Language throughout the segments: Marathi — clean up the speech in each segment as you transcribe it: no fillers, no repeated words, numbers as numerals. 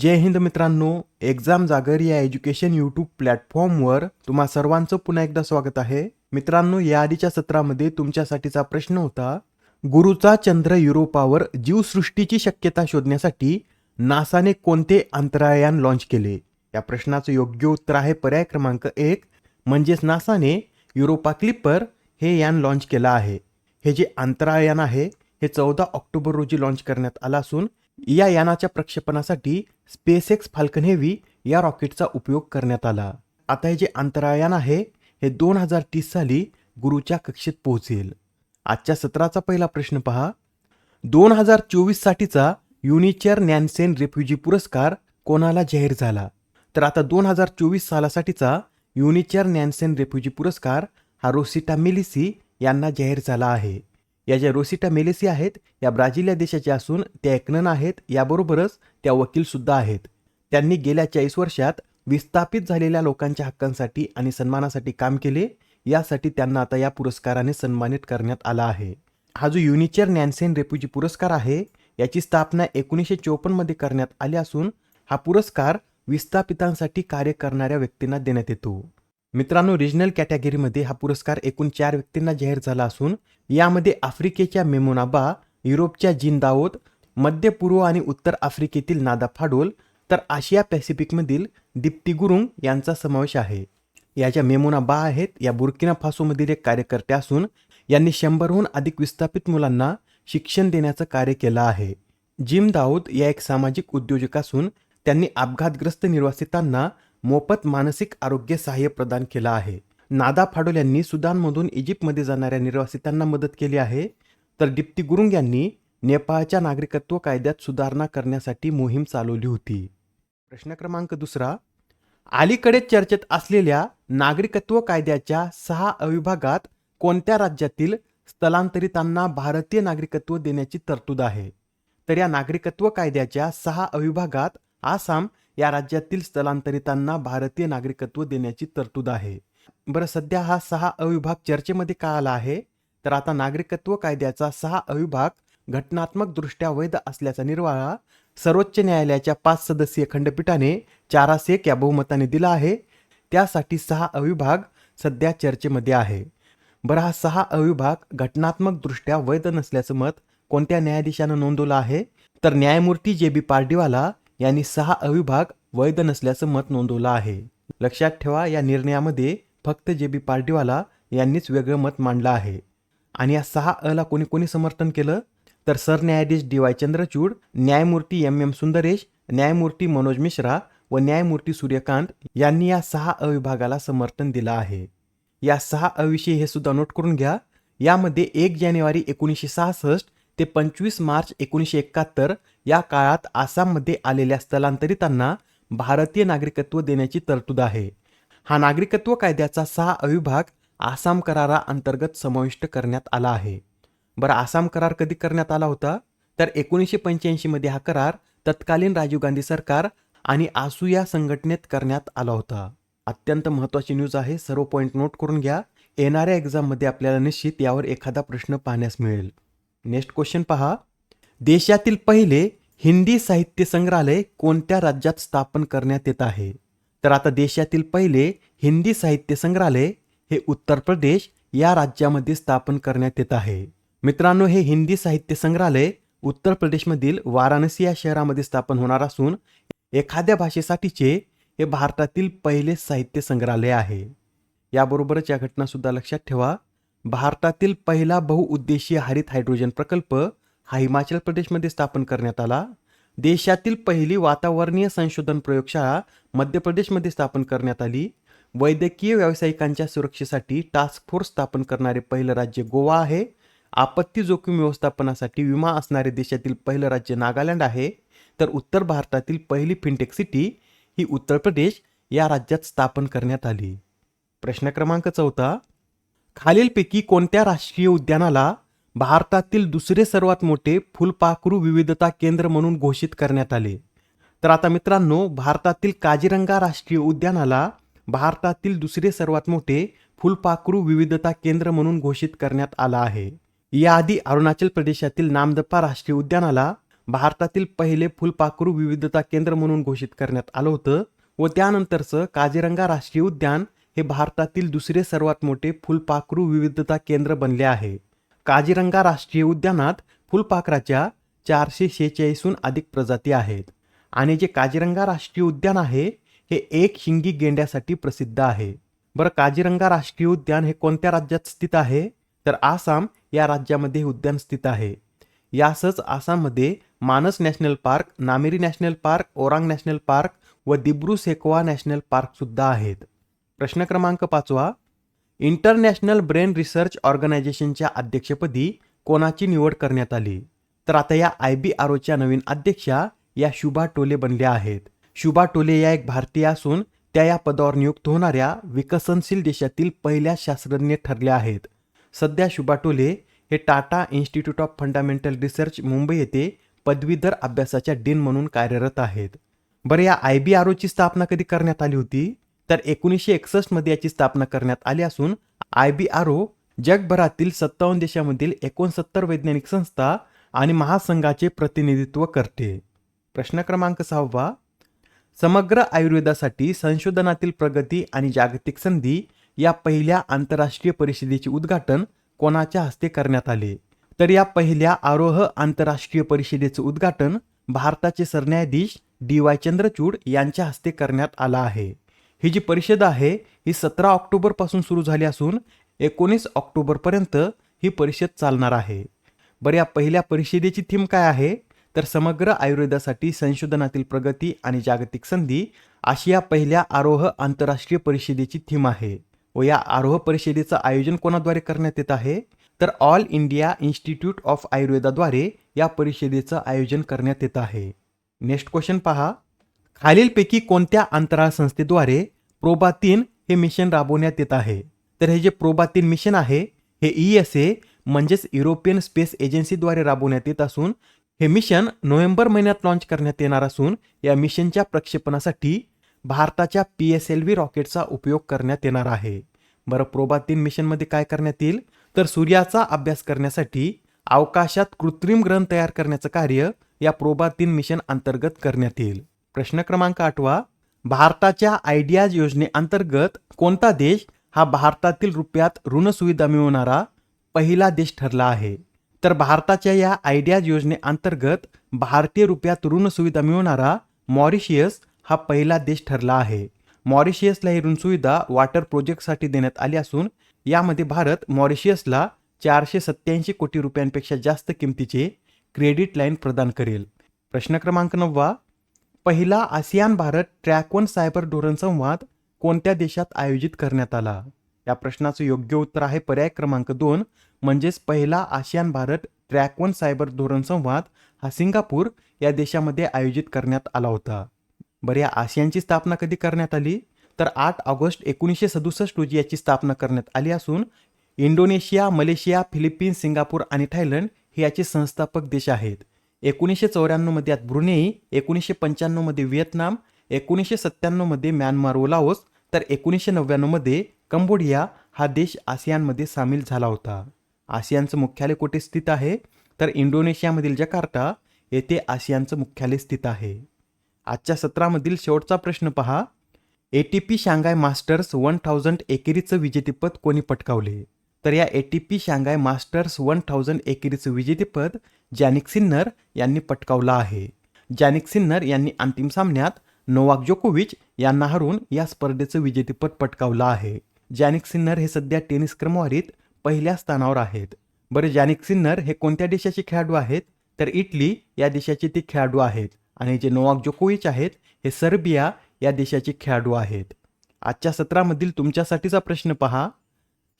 जय हिंद मित्रांनो, एक्झाम जागर या एज्युकेशन यूट्यूब प्लॅटफॉर्मवर तुम्हा सर्वांचं पुन्हा एकदा स्वागत आहे. मित्रांनो, या आधीच्या सत्रामध्ये तुमच्यासाठीचा प्रश्न होता, गुरुचा चंद्र युरोपावर जीवसृष्टीची शक्यता शोधण्यासाठी नासाने कोणते अंतराळयान लॉन्च केले? या प्रश्नाचं योग्य उत्तर आहे पर्याय क्रमांक 1, म्हणजेच नासाने युरोपा क्लिपर हे यान लॉन्च केलं आहे. हे जे अंतराळयान आहे हे 14 ऑक्टोबर रोजी लॉन्च करण्यात आलं असून या यानाच्या प्रक्षेपणासाठी स्पेसएक्स फाल्कन हेवी या रॉकेटचा उपयोग करण्यात आला. आता हे जे अंतराळयान आहे हे 2030 साली गुरुच्या कक्षेत पोहोचेल. आजच्या सत्राचा पहिला प्रश्न पहा. 2024 साठीचा युनिचर नॅन्सेन रेफ्युजी पुरस्कार कोणाला जाहीर झाला? तर आता 2024 सालासाठीचा युनिचर नॅन्सेन रेफ्युजी पुरस्कार हा रोसिटा मेलिसी यांना जाहीर झाला आहे. या ज्या रोसिटा मेलिसी आहेत या ब्राझील या देशाच्या असून त्या एक नन आहेत, याबरोबरच त्या वकील सुद्धा आहेत. त्यांनी गेल्या 40 वर्षात विस्थापित झालेल्या लोकांच्या हक्कांसाठी आणि सन्मानासाठी काम केले. यासाठी त्यांना आता या पुरस्काराने सन्मानित करण्यात आला आहे. हा जो युनिचर नॅन्सेन रेफ्युजी पुरस्कार आहे याची स्थापना 1954 मध्ये करण्यात आली असून हा पुरस्कार विस्थापितांसाठी कार्य करणाऱ्या व्यक्तींना देण्यात येतो. मित्रांनो, रिजनल कॅटेगरीमध्ये हा पुरस्कार एकूण 4 व्यक्तींना जाहीर झाला असून यामध्ये आफ्रिकेच्या मेमोना बा, युरोपच्या जीन दावोद, मध्य पूर्व आणि उत्तर आफ्रिकेतील नादा फाडोल, तर आशिया पॅसिफिकमधील दीप्ती गुरुंग यांचा समावेश आहे. या ज्या मेमोना बा आहेत या बुर्किना फासोमधील एक कार्यकर्ते असून यांनी 100हून अधिक विस्थापित मुलांना शिक्षण देण्याचं कार्य केलं आहे. जिम दाऊद या एक सामाजिक उद्योजक असून त्यांनी अपघातग्रस्त निर्वासितांना मोफत मानसिक आरोग्य सहाय्य प्रदान केलं आहे. नादा फाडोल यांनी सुदानमधून इजिप्तमध्ये जाणाऱ्या निर्वासितांना मदत केली आहे. तर दीप्ती गुरुंग यांनी नेपाळच्या नागरिकत्व कायद्यात सुधारणा करण्यासाठी मोहीम चालवली होती. प्रश्न क्रमांक 2, अलीकडेच चर्चेत असलेल्या नागरिकत्व कायद्याच्या 6 अविभागात कोणत्या राज्यातील स्थलांतरितांना भारतीय नागरिकत्व देण्याची तरतूद आहे? तर या नागरिकत्व कायद्याच्या 6 अविभागात आसाम या राज्यातील स्थलांतरितांना भारतीय नागरिकत्व देण्याची तरतूद आहे. बरं, सध्या हा 6 अविभाग चर्चेमध्ये का आला आहे? तर आता नागरिकत्व कायद्याचा 6 अविभाग घटनात्मकदृष्ट्या वैध असल्याचा निर्वाळा सर्वोच्च न्यायालयाच्या 5 सदस्यीय खंडपीठाने 4-1 या बहुमताने दिला आहे. त्यासाठी 6 अविभाग सध्या चर्चेमध्ये आहे. बरं, हा 6 अविभाग घटनात्मकदृष्ट्या वैध नसल्याचं मत कोणत्या न्यायाधीशानं नोंदवलं आहे? तर न्यायमूर्ती जे.बी. पारडीवाला यांनी 6 अविभाग वैध नसल्याचं मत नोंदवलं आहे. लक्षात ठेवा, या निर्णयामध्ये फक्त जे.बी. पारडीवाला यांनीच वेगळं मत मांडलं आहे. आणि या 6 अला कोणी कोणी समर्थन केलं? तर सरन्यायाधीश डी.वाय. चंद्रचूड, न्यायमूर्ती एम.एम. सुंदरेश, न्यायमूर्ती मनोज मिश्रा व न्यायमूर्ती सूर्यकांत यांनी या 6 अविभागाला समर्थन दिलं आहे. या 6 अविषयी हे सुद्धा नोट करून घ्या. यामध्ये 1 जानेवारी 1966 ते 25 मार्च 1971 या काळात आसाममध्ये आलेल्या स्थलांतरितांना भारतीय नागरिकत्व देण्याची तरतूद आहे. हा नागरिकत्व कायद्याचा 6 अविभाग आसाम करारा अंतर्गत समाविष्ट करण्यात आला आहे. बरं, आसाम करार कधी करण्यात आला होता? तर 1985 मध्ये हा करार तत्कालीन राजीव गांधी सरकार आणि आसू या संघटनेत करण्यात आला होता. अत्यंत महत्त्वाची न्यूज आहे, सर्व पॉईंट नोट करून घ्या. येणाऱ्या एक्झाममध्ये आपल्याला निश्चित यावर एखादा प्रश्न पाहण्यास मिळेल. नेक्स्ट क्वेश्चन पहा. देशातील पहिले हिंदी साहित्य संग्रहालय कोणत्या राज्यात स्थापन करण्यात येत आहे? तर आता देशातील पहिले हिंदी साहित्य संग्रहालय हे उत्तर प्रदेश या राज्यामध्ये स्थापन करण्यात येत आहे. मित्रांनो, हे हिंदी साहित्य संग्रहालय उत्तर प्रदेशमधील वाराणसी या शहरामध्ये स्थापन होणार असून एखाद्या भाषेसाठीचे हे भारतातील पहिले साहित्य संग्रहालय आहे. याबरोबरच या घटना सुद्धा लक्षात ठेवा. भारतातील पहिला बहुउद्देशीय हरित हायड्रोजन प्रकल्प हा हिमाचल प्रदेशमध्ये स्थापन करण्यात आला. देशातील पहिली वातावरणीय संशोधन प्रयोगशाळा मध्य प्रदेशमध्ये स्थापन करण्यात आली. वैद्यकीय व्यावसायिकांच्या सुरक्षेसाठी टास्क फोर्स स्थापन करणारे पहिलं राज्य गोवा आहे. आपत्ती जोखीम व्यवस्थापनासाठी विमा असणारे देशातील पहिलं राज्य नागालँड आहे. तर उत्तर भारतातील पहिली फिनटेक सिटी ही उत्तर प्रदेश या राज्यात स्थापन करण्यात आली. प्रश्न क्रमांक 4, खालीलपैकी कोणत्या राष्ट्रीय उद्यानाला भारतातील दुसरे सर्वात मोठे फुलपाखरू विविधता केंद्र म्हणून घोषित करण्यात आले? तर आता मित्रांनो, भारतातील काझीरंगा राष्ट्रीय उद्यानाला भारतातील दुसरे सर्वात मोठे फुलपाखरू विविधता केंद्र म्हणून घोषित करण्यात आला आहे. याआधी अरुणाचल प्रदेशातील नामदफा राष्ट्रीय उद्यानाला भारतातील पहिले फुलपाखरू विविधता केंद्र म्हणून घोषित करण्यात आलं होतं व त्यानंतरचं काझीरंगा राष्ट्रीय उद्यान हे भारतातील दुसरे सर्वात मोठे फुलपाखरू विविधता केंद्र बनले आहे. काझीरंगा राष्ट्रीय उद्यानात फुलपाखराच्या 446हून अधिक प्रजाती आहेत आणि जे काझीरंगा राष्ट्रीय उद्यान आहे हे एक शिंगी गेंड्यासाठी प्रसिद्ध आहे. बरं, काझीरंगा राष्ट्रीय उद्यान हे कोणत्या राज्यात स्थित आहे? तर आसाम या राज्यामध्ये हे उद्यान स्थित आहे. यासच आसाममध्ये मानस national park, Nameri national park, Orang national park व दिब्रू सेखोवा नॅशनल पार्क सुद्धा आहेत. प्रश्न क्रमांक 5, इंटरनॅशनल ब्रेन रिसर्च ऑर्गनायझेशनच्या अध्यक्षपदी कोणाची निवड करण्यात आली? तर आता या IBROच्या नवीन अध्यक्षा या शुभा टोले बनल्या आहेत. शुभा टोले या एक भारतीय असून त्या या पदावर नियुक्त होणाऱ्या विकसनशील देशातील पहिल्या शास्त्रज्ञ ठरल्या आहेत. सध्या शुभा टोले हे Tata institute of fundamental research Mumbai येथे पदवीधर अभ्यासाच्या डीन म्हणून कार्यरत आहेत. बरं, या IBROची स्थापना कधी करण्यात आली होती? तर 1961 मध्ये याची स्थापना करण्यात आली असून IBRO जगभरातील 57 देशांमधील 69 वैज्ञानिक संस्था आणि महासंघाचे प्रतिनिधित्व करते. प्रश्न क्रमांक 6, समग्र आयुर्वेदासाठी संशोधनातील प्रगती आणि जागतिक संधी या पहिल्या आंतरराष्ट्रीय परिषदेचे उद्घाटन कोणाच्या हस्ते करण्यात आले? तर या पहिल्या आरोह आंतरराष्ट्रीय परिषदेचे उद्घाटन भारताचे सरन्यायाधीश DY चंद्रचूड यांच्या हस्ते करण्यात आला आहे. ही जी परिषद आहे ही 17 ऑक्टोबर पासून सुरू झाली असून 19 ऑक्टोबर पर्यंत ही परिषद चालणार आहे. बरं, या पहिल्या परिषदेची थीम काय आहे? तर समग्र आयुर्वेदासाठी संशोधनातील प्रगती आणि जागतिक संधी अशी या पहिल्या आरोह आंतरराष्ट्रीय परिषदेची थीम आहे. व या आरोह परिषदेचं आयोजन कोणाद्वारे करण्यात येत आहे? तर ऑल इंडिया इन्स्टिट्यूट ऑफ आयुर्वेदाद्वारे या परिषदेचं आयोजन करण्यात येत आहे. नेक्स्ट क्वेश्चन पहा, खालीलपैकी कोणत्या अंतराळ संस्थेद्वारे प्रोबा 3 हे मिशन राबवण्यात येत आहे? तर हे जे प्रोबा 3 मिशन आहे हे ESA म्हणजेच युरोपियन स्पेस एजन्सीद्वारे राबवण्यात येत असून हे मिशन नोव्हेंबर महिन्यात लॉन्च करण्यात येणार असून या मिशनच्या प्रक्षेपणासाठी भारताच्या PSLV रॉकेटचा उपयोग करण्यात येणार आहे. बरं, प्रोबा 3 मिशनमध्ये काय करण्यात येईल? तर सूर्याचा अभ्यास करण्यासाठी अवकाशात कृत्रिम ग्रहण तयार करण्याचं कार्य या प्रोबा 3 मिशन अंतर्गत करण्यात येईल. प्रश्न क्रमांक 8, भारताच्या आयडियाज योजनेअंतर्गत कोणता देश हा भारतातील रुपयात ऋण सुविधा मिळवणारा पहिला देश ठरला आहे? तर भारताच्या या आयडियाज योजनेअंतर्गत भारतीय रुपयात ऋण सुविधा मिळवणारा मॉरिशियस हा पहिला देश ठरला आहे. मॉरिशियसला ही ऋण सुविधा वॉटर प्रोजेक्टसाठी देण्यात आली असून यामध्ये भारत मॉरिशियसला 487 कोटी रुपयांपेक्षा जास्त किमतीचे क्रेडिट लाईन प्रदान करेल. प्रश्न क्रमांक 9, पहिला आसियान भारत ट्रॅक 1 सायबर धोरण संवाद कोणत्या देशात आयोजित करण्यात आला? या प्रश्नाचं योग्य उत्तर आहे पर्याय क्रमांक 2 म्हणजेच पहिला आसियान भारत ट्रॅक 1 सायबर धोरण संवाद हा सिंगापूर या देशामध्ये आयोजित करण्यात आला होता. बरं, या आसियानची स्थापना कधी करण्यात आली? तर 8 ऑगस्ट 1967 रोजी याची स्थापना करण्यात आली असून इंडोनेशिया, मलेशिया, फिलिपिन्स, सिंगापूर आणि थायलंड हे याचे संस्थापक देश आहेत. 1994 मध्ये यात ब्रुनेई, 1995 मध्ये व्हिएतनाम, 1997 मध्ये म्यानमार व लाओस तर 1999 मध्ये कंबोडिया हा देश आसियानमध्ये सामील झाला होता. आसियानचं मुख्यालय कुठे स्थित आहे? तर इंडोनेशियामधील जकार्ता येथे आसियानचं मुख्यालय स्थित आहे. आजच्या सत्रामधील शेवटचा प्रश्न पहा, ATP शांघाय मास्टर्स 1000 एकेरीचं विजेतेपद कोणी पटकावले? तर या ATP शांघाय मास्टर्स 1000 एकेरीचं विजेतेपद जॅनिक सिन्नर यांनी पटकावलं आहे. जॅनिक सिन्नर यांनी अंतिम सामन्यात नोवाक जोकोविच यांना हरून या स्पर्धेचं विजेतेपद पटकावलं आहे. जॅनिक सिन्नर हे सध्या टेनिस क्रमवारीत पहिल्या स्थानावर आहेत. बरं, जॅनिक सिन्नर हे कोणत्या देशाचे खेळाडू आहेत? तर इटली या देशाचे ते खेळाडू आहेत आणि जे नोवाक जोकोविच आहेत हे सर्बिया या देशाचे खेळाडू आहेत. आजच्या सत्रामधील तुमच्यासाठीचा प्रश्न पहा,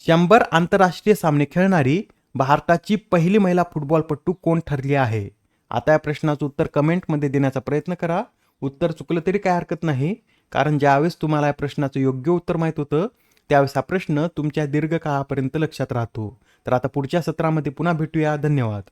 100 आंतरराष्ट्रीय सामने खेळणारी भारताची पहिली महिला फुटबॉलपटू कोण ठरली आहे? आता या प्रश्नाचं उत्तर कमेंटमध्ये देण्याचा प्रयत्न करा. उत्तर चुकलं तरी काय हरकत नाही, कारण ज्यावेळेस तुम्हाला या प्रश्नाचं योग्य उत्तर माहीत होतं त्यावेळेस हा प्रश्न तुमच्या दीर्घकाळापर्यंत लक्षात राहतो. तर आता पुढच्या सत्रामध्ये पुन्हा भेटूया. धन्यवाद.